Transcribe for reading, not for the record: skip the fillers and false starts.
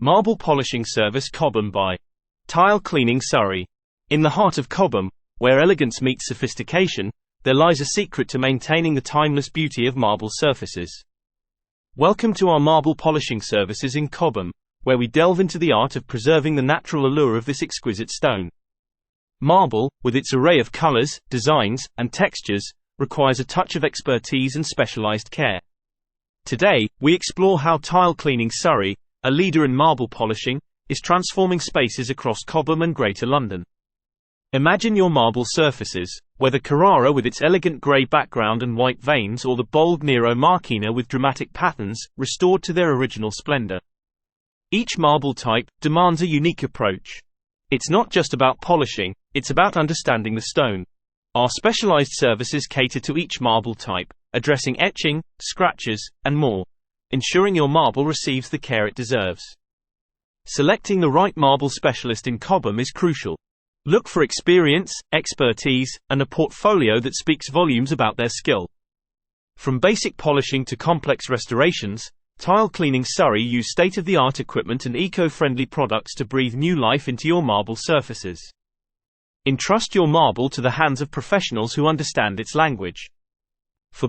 Marble polishing service Cobham by Tile Cleaning Surrey. In the heart of Cobham, where elegance meets sophistication, there lies a secret to maintaining the timeless beauty of marble surfaces. Welcome to our marble polishing services in Cobham, where we delve into the art of preserving the natural allure of this exquisite stone. Marble, with its array of colors, designs, and textures, requires a touch of expertise and specialized care. Today, we explore how Tile Cleaning Surrey, a leader in marble polishing, is transforming spaces across Cobham and Greater London. Imagine your marble surfaces, whether Carrara with its elegant grey background and white veins or the bold Nero Marquina with dramatic patterns, restored to their original splendor. Each marble type demands a unique approach. It's not just about polishing, it's about understanding the stone. Our specialized services cater to each marble type, addressing etching, scratches, and more, ensuring your marble receives the care it deserves. Selecting the right marble specialist in Cobham is crucial. Look for experience, expertise, and a portfolio that speaks volumes about their skill. From basic polishing to complex restorations, Tile Cleaning Surrey use state-of-the-art equipment and eco-friendly products to breathe new life into your marble surfaces. Entrust your marble to the hands of professionals who understand its language. For